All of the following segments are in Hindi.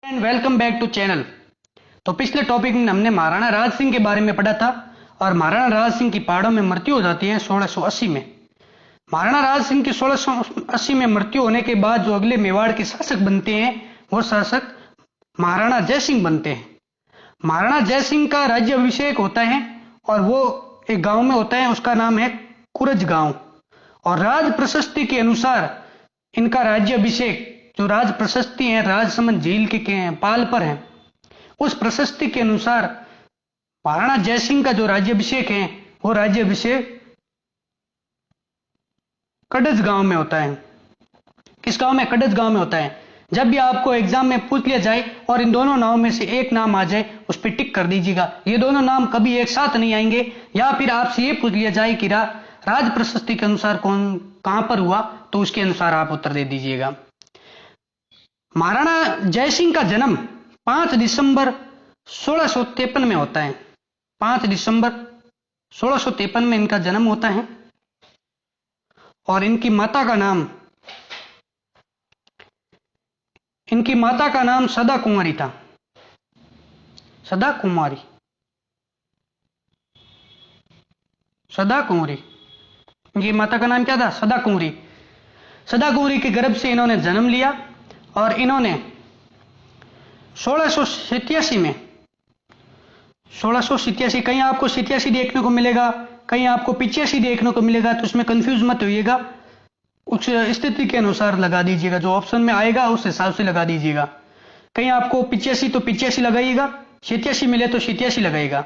And welcome back to channel. तो पिछले टॉपिक में हमने महाराणा राज सिंह के बारे में पढ़ा था और महाराणा राज सिंह की पहाड़ों में मृत्यु हो जाती है 1680 में। महाराणा राज सिंह की 1680 में मृत्यु होने के बाद जो अगले मेवाड़ के शासक बनते हैं वो शासक महाराणा जयसिंह बनते हैं। महाराणा जयसिंह का राज्याभिषेक होता है और वो एक गांव में होता है, उसका नाम है कुरज गांव। और राज प्रशस्ति के अनुसार इनका राज्याभिषेक, जो राज प्रशस्ति है राजसमंद झील के पाल पर है, उस प्रशस्ति के अनुसार महाराणा जयसिंह का जो राज्याभिषेक है वो राज्याभिषेक कड़ज गांव में होता है। किस गांव में? कड़ज गांव में होता है। जब भी आपको एग्जाम में पूछ लिया जाए और इन दोनों नामों में से एक नाम आ जाए उस पर टिक कर दीजिएगा। ये दोनों नाम कभी एक साथ नहीं आएंगे। या फिर आपसे ये पूछ लिया जाए कि राज प्रशस्ति के अनुसार कौन कहां पर हुआ, तो उसके अनुसार आप उत्तर दे दीजिएगा। महाराणा जयसिंह का जन्म 5 दिसंबर 1653 में होता है। 5 दिसंबर 1653 में इनका जन्म होता है और इनकी माता का नाम सदा कुमारी था। सदा कुंवरी। इनकी माता का नाम क्या था? सदा कुंवरी। सदा कुंवरी के गर्भ से इन्होंने जन्म लिया और इन्होंने 1687 कहीं आपको 87 देखने को मिलेगा, कहीं आपको 85 देखने को मिलेगा, तो उसमें कंफ्यूज मत होइएगा। उस स्थिति के अनुसार लगा दीजिएगा, जो ऑप्शन में आएगा उस हिसाब से लगा दीजिएगा। कहीं आपको 85 तो 85 लगाइएगा, 87 मिले तो 87 लगाइएगा।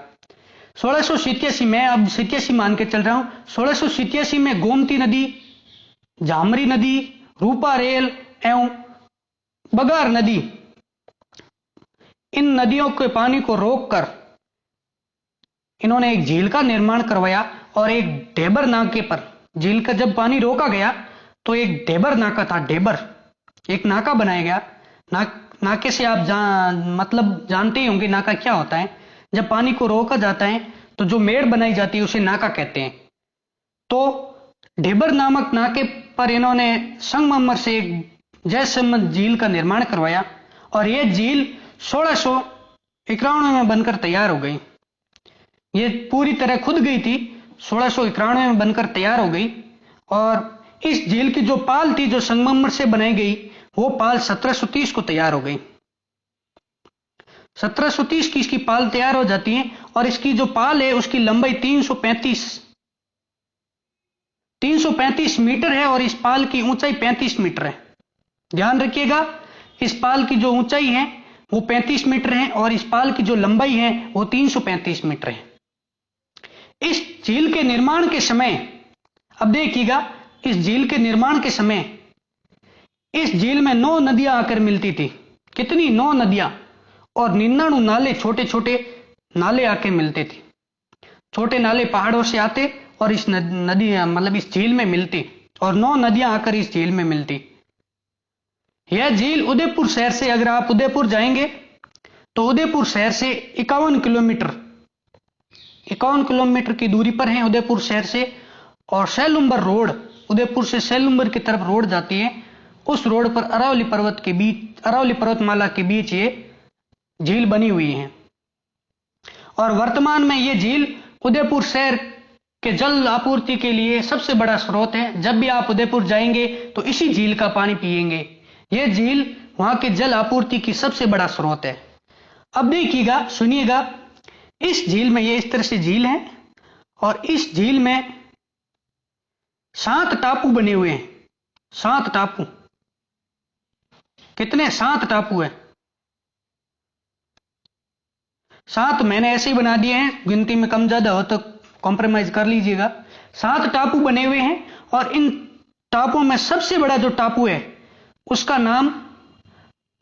1687 में, अब 87 मान के चल रहा हूं, 1687 में गोमती नदी, झामरी नदी, रूपा रेल एवं बगार नदी, इन नदियों के पानी को रोककर इन्होंने एक झील का निर्माण करवाया और एक ढेबर नाके पर, झील का जब पानी रोका गया तो एक ढेबर नाका था, ढेबर एक नाका बनाया गया। नाके से आप जानते ही होंगे नाका क्या होता है। जब पानी को रोका जाता है तो जो मेड़ बनाई जाती है उसे नाका कहते हैं। तो ढेबर नामक नाके पर इन्होंने संगमरमर से एक जयसमंद झील का निर्माण करवाया और यह झील 1691 में बनकर तैयार हो गई। ये पूरी तरह खुद गई थी, 1691 में बनकर तैयार हो गई। और इस झील की जो पाल थी, जो संगमरमर से बनाई गई, वो पाल 1730 को तैयार हो गई। 1730 की इसकी पाल तैयार हो जाती है और इसकी जो पाल है उसकी लंबाई 335 मीटर है और इस पाल की ऊंचाई 35 मीटर है। ध्यान रखिएगा, इस पाल की जो ऊंचाई है वो 35 मीटर है और इस पाल की जो लंबाई है वो 335 मीटर है। इस झील के निर्माण के समय, अब देखिएगा, इस झील के निर्माण के समय इस झील में 9 नदियां आकर मिलती थी। कितनी? 9 नदियां और 99 नाले, छोटे छोटे नाले आके मिलते थे। छोटे नाले पहाड़ों से आते और इस नदी मतलब इस झील में मिलती और 9 नदियां आकर इस झील में मिलती। यह झील उदयपुर शहर से, अगर आप उदयपुर जाएंगे तो उदयपुर शहर से 51 किलोमीटर की दूरी पर है उदयपुर शहर से। और सैलुंबर रोड, उदयपुर से सैलुंबर की तरफ रोड जाती है, उस रोड पर अरावली पर्वतमाला के बीच ये झील बनी हुई है। और वर्तमान में ये झील उदयपुर शहर के जल आपूर्ति के लिए सबसे बड़ा स्रोत है। जब भी आप उदयपुर जाएंगे तो इसी झील का पानी पिएंगे। यह झील वहां के जल आपूर्ति की सबसे बड़ा स्रोत है। अब देखिएगा, सुनिएगा, इस झील में, ये इस तरह से झील है और इस झील में 7 टापू बने हुए हैं। 7 टापू। कितने? 7 टापू है। 7 मैंने ऐसे ही बना दिए हैं, गिनती में कम ज्यादा हो तो कॉम्प्रोमाइज कर लीजिएगा। 7 टापू बने हुए हैं और इन टापुओं में सबसे बड़ा जो टापू है उसका नाम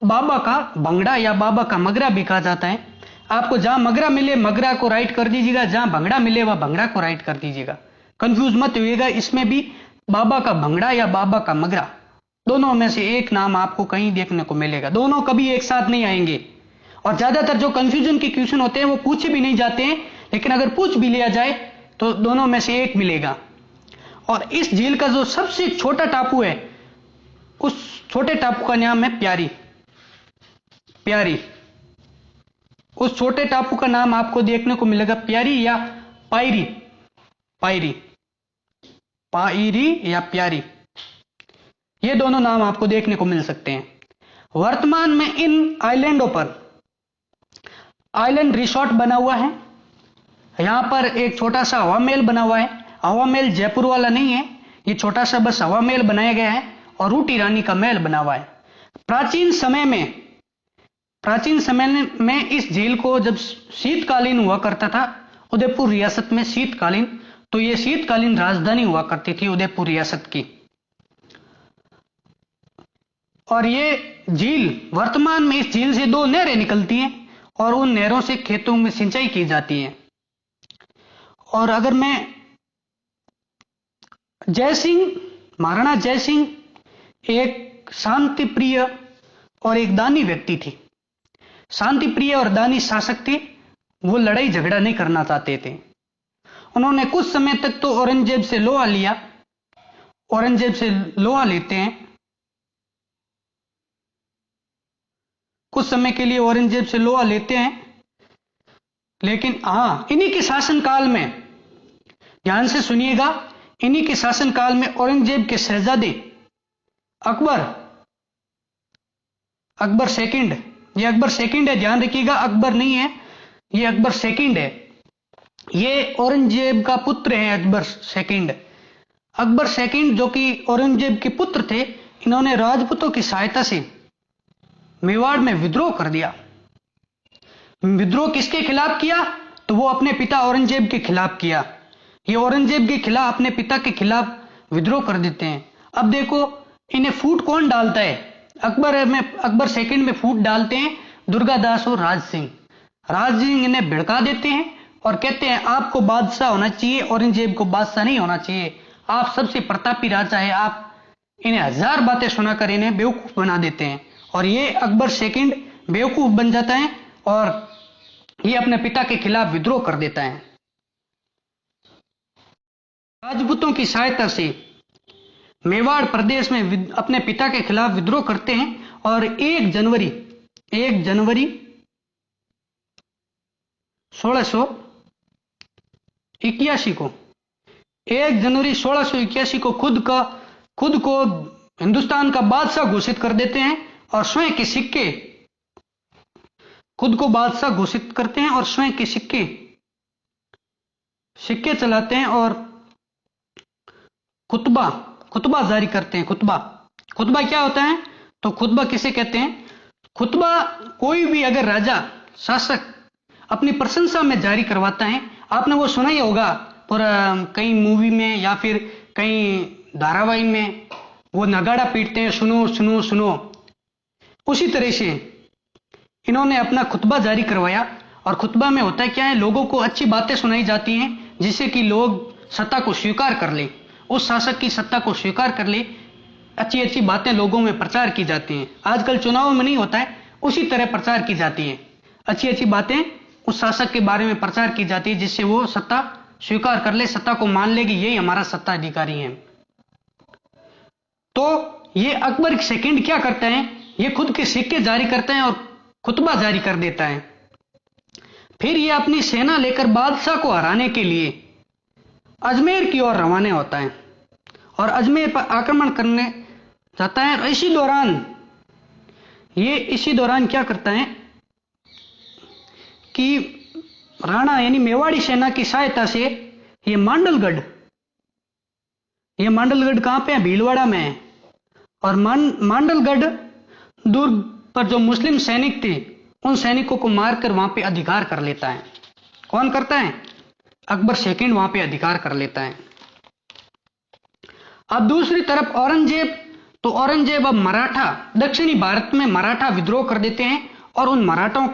बाबा का भंगड़ा या बाबा का मगरा भी कहा जाता है। आपको जहां मगरा मिले मगरा को राइट कर दीजिएगा, जहां भंगड़ा मिले वह भंगड़ा को राइट कर दीजिएगा। कंफ्यूज मत होइएगा, इसमें भी बाबा का भंगड़ा या बाबा का मगरा, दोनों में से एक नाम आपको कहीं देखने को मिलेगा। दोनों कभी एक साथ नहीं आएंगे और ज्यादातर जो कंफ्यूजन के क्वेश्चन होते हैं वो पूछे भी नहीं जाते हैं, लेकिन अगर पूछ भी लिया जाए तो दोनों में से एक मिलेगा। और इस झील का जो सबसे छोटा टापू है, उस छोटे टापू का नाम है प्यारी। प्यारी। उस छोटे टापू का नाम आपको देखने को मिलेगा प्यारी या पायरी। पायरी, पायरी या प्यारी, ये दोनों नाम आपको देखने को मिल सकते हैं। वर्तमान में इन आइलैंडों पर आइलैंड रिसोर्ट बना हुआ है। यहां पर एक छोटा सा हवा महल बना हुआ है। हवा महल जयपुर वाला नहीं है, ये छोटा सा बस हवा महल बनाया गया है और रूटी रानी का महल बना हुआ है। प्राचीन समय में इस झील को जब शीतकालीन हुआ करता था, उदयपुर रियासत में शीतकालीन, तो ये शीतकालीन राजधानी हुआ करती थी उदयपुर रियासत की। और ये झील, वर्तमान में इस झील से 2 नहरें निकलती हैं और उन नहरों से खेतों में सिंचाई की जाती है। और अगर मैं जयसिंह, महाराणा जयसिंह एक शांति प्रिय और एक दानी व्यक्ति थे। शांति प्रिय और दानी शासक थे। वो लड़ाई झगड़ा नहीं करना चाहते थे। उन्होंने कुछ समय तक तो औरंगजेब से लोहा लिया, औरंगजेब से लोहा लेते हैं, कुछ समय के लिए औरंगजेब से लोहा लेते हैं। लेकिन इन्हीं के शासनकाल में, ध्यान से सुनिएगा, इन्हीं के शासनकाल में औरंगजेब के शहजादे अकबर सेकंड, ये अकबर सेकंड है, ध्यान रखिएगा, अकबर नहीं है, ये अकबर सेकंड है। ये औरंगजेब का पुत्र है अकबर सेकंड। अकबर सेकंड जो कि औरंगजेब के पुत्र थे, इन्होंने राजपूतों की सहायता से मेवाड़ में विद्रोह कर दिया। विद्रोह किसके खिलाफ किया? तो वो अपने पिता औरंगजेब के खिलाफ किया। ये औरंगजेब के खिलाफ, अपने पिता के खिलाफ विद्रोह कर देते हैं। अब देखो, इन्हें फूट कौन डालता है? अकबर सेकंड में फूट डालते हैं दुर्गादास और राज सिंह। राज सिंह इन्हें भिड़का देते हैं और कहते हैं आपको बादशाह होना चाहिए, औरंगजेब को बादशाह नहीं होना चाहिए, आप सबसे प्रतापी राजा है। आप इन्हें 1000 बातें सुनाकर इन्हें बेवकूफ बना देते हैं और ये अकबर सेकंड बेवकूफ बन जाता है और ये अपने पिता के खिलाफ विद्रोह कर देता है। राजपूतों की सहायता से मेवाड़ प्रदेश में अपने पिता के खिलाफ विद्रोह करते हैं और 1 जनवरी 1681 को 1 जनवरी 1681 को खुद को हिंदुस्तान का बादशाह घोषित कर देते हैं और स्वयं के सिक्के, खुद को बादशाह घोषित करते हैं और स्वयं के सिक्के चलाते हैं और खुतबा जारी करते हैं। खुतबा क्या होता है? तो खुतबा किसे कहते हैं? खुतबा कोई भी अगर राजा, शासक अपनी प्रशंसा में जारी करवाता है, आपने वो सुना ही होगा, पर कई मूवी में या फिर कई धारावाहिक में वो नगाड़ा पीटते हैं, सुनो सुनो सुनो। उसी तरह से इन्होंने अपना खुतबा जारी करवाया और खुतबा में होता है क्या है, लोगों को अच्छी बातें सुनाई जाती हैं जिससे कि लोग सत्ता को स्वीकार कर ले, उस शासक की सत्ता को स्वीकार कर ले। अच्छी अच्छी बातें लोगों में प्रचार की जाती हैं। आजकल चुनाव में नहीं होता है, उसी तरह प्रचार की जाती है। अच्छी अच्छी बातें उस शासक के बारे में प्रचार की जाती है जिससे वो सत्ता स्वीकार कर ले, सत्ता को मान ले कि यही हमारा सत्ता अधिकारी है। तो ये अकबर सेकंड क्या करता है, ये खुद के सिक्के जारी करता है और खुतबा जारी कर देता है। फिर ये अपनी सेना लेकर बादशाह को हराने के लिए अजमेर की ओर रवाना होता है और अजमेर पर आक्रमण करने जाता है। और इसी दौरान क्या करता है कि राणा यानी मेवाड़ी सेना की सहायता से ये मांडलगढ़ कहां पे है? भीलवाड़ा में है। और मांडलगढ़ दुर्ग पर जो मुस्लिम सैनिक थे, उन सैनिकों को मारकर वहां पे अधिकार कर लेता है। कौन करता है? अकबर सेकंड वहां पे अधिकार कर लेता है। अब दूसरी तरफ औरंगजेब अब दक्षिणी भारत में मराठा विद्रोह कर देते हैं और उन मराठों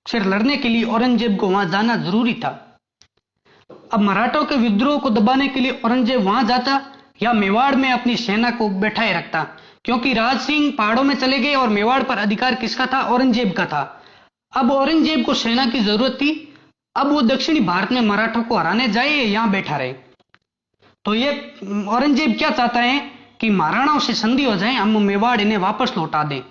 से लड़ने के लिए औरंगजेब को वहां जाना जरूरी था। अब मराठों के विद्रोह को दबाने के लिए औरंगजेब वहां जाता या मेवाड़ में अपनी सेना को बैठाए रखता, क्योंकि राज सिंह पहाड़ों में चले गए और मेवाड़ पर अधिकार किसका था? औरंगजेब का था। अब औरंगजेब को सेना की जरूरत थी। अब वो दक्षिणी भारत में मराठों को हराने जाए या यहां बैठा रहे। तो ये औरंगजेब क्या चाहता है कि महाराणाओं से संधि हो जाए, हम मेवाड़ इन्हें वापस लौटा दें।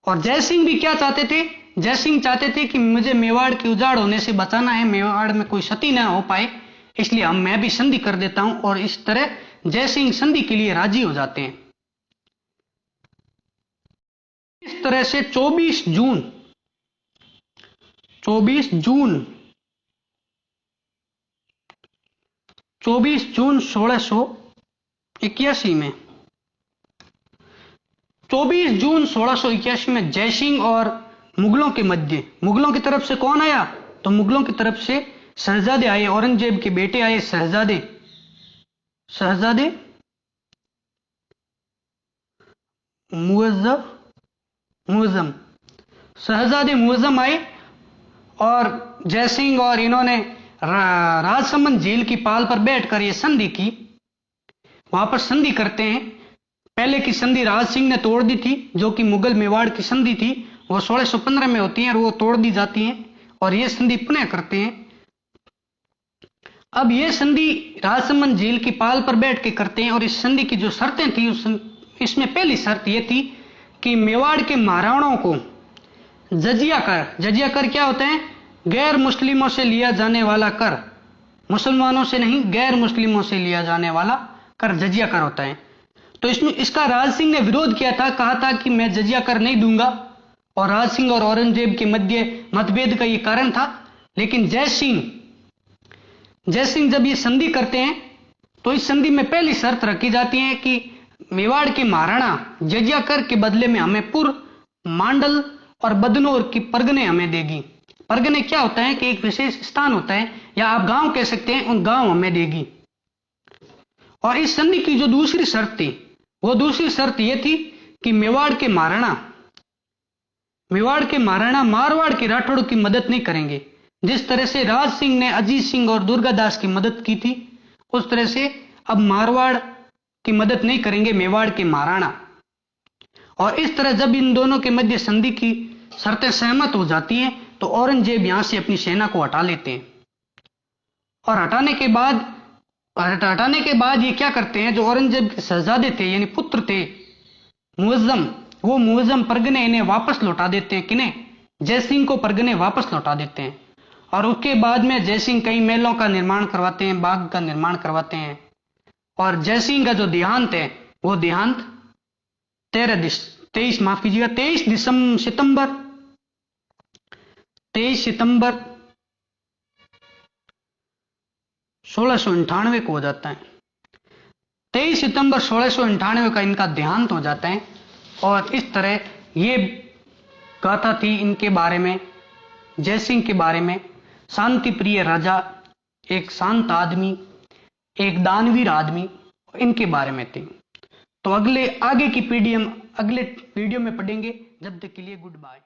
और जय सिंह भी क्या चाहते थे? जय सिंह चाहते थे कि मुझे मेवाड़ के उजाड़ होने से बचाना है, मेवाड़ में कोई क्षति ना हो पाए, इसलिए मैं भी संधि कर देता हूं। और इस तरह जय सिंह संधि के लिए राजी हो जाते हैं। इस तरह से 24 जून 1681 में 24 जून 1681 में जयसिंह और मुगलों के मध्य, मुगलों की तरफ से कौन आया? तो मुगलों की तरफ से शहजादे आए, औरंगजेब के बेटे आए, शहजादे मुअज्जम शहजादे मुअज्जम आए और जयसिंह और इन्होंने राजसमंद झील की पाल पर बैठकर ये संधि की। वहां पर संधि करते हैं। पहले की संधि राज सिंह ने तोड़ दी थी, जो कि मुगल मेवाड़ की संधि थी, वो 1615 में होती है और वो तोड़ दी जाती है और ये संधि पुनः करते हैं। अब ये संधि राजसमंद झील की पाल पर बैठ के करते हैं और इस संधि की जो शर्तें थी, इसमें पहली शर्त यह थी कि मेवाड़ के महाराणाओं को जजिया कर क्या होता है? गैर मुस्लिमों से लिया जाने वाला कर, मुसलमानों से नहीं, गैर मुस्लिमों से लिया जाने वाला कर जजिया कर होता है। तो इसका राज सिंह ने विरोध किया था, कहा था कि मैं जजिया कर नहीं दूंगा, और राज सिंह और औरंगजेब के मध्य मतभेद का यह कारण था। लेकिन जय सिंह जब ये संधि करते हैं तो इस संधि में पहली शर्त रखी जाती है कि मेवाड़ के महाराणा जजिया कर के बदले में हमें पुर, मांडल और बदनौर की परगने हमें देगी। परगने क्या होता है कि एक विशेष स्थान होता है, या आप गांव कह सकते हैं, उन गांव हमें देगी। और इस संधि की जो दूसरी शर्त थी, वो दूसरी शर्त यह थी कि मेवाड़ के महाराणा मारवाड़ के राठौड़ की मदद नहीं करेंगे। जिस तरह से राज सिंह ने अजीत सिंह और दुर्गादास की मदद की थी, उस तरह से अब मारवाड़ की मदद नहीं करेंगे मेवाड़ के महाराणा। और इस तरह जब इन दोनों के मध्य संधि की शर्तें सहमत हो जाती हैं तो औरंगजेब यहां से अपनी सेना को हटा लेते हैं। और हटाने के बाद ये क्या करते हैं? जो औरंगजेब के शहजादे थे, यानी पुत्र थे मुअज्जम, वो मुअज्जम परगने इन्हें वापस लौटा देते हैं। किन्हें? जयसिंह को परगने वापस लौटा देते हैं। और उसके बाद में जयसिंह कई महलों का निर्माण करवाते हैं, बाग का निर्माण करवाते हैं। और जयसिंह का जो देहांत है, वो देहांत 23 सितंबर 1698 को हो जाता है। 23 सितंबर 1698 का इनका देहांत हो जाता है। और इस तरह ये गाथा थी इनके बारे में, जयसिंह के बारे में। शांति प्रिय राजा, एक शांत आदमी, एक दानवीर आदमी, इनके बारे में थी। तो आगे की पीढ़ी हम अगले वीडियो में पढ़ेंगे। जब तक के लिए गुड बाय।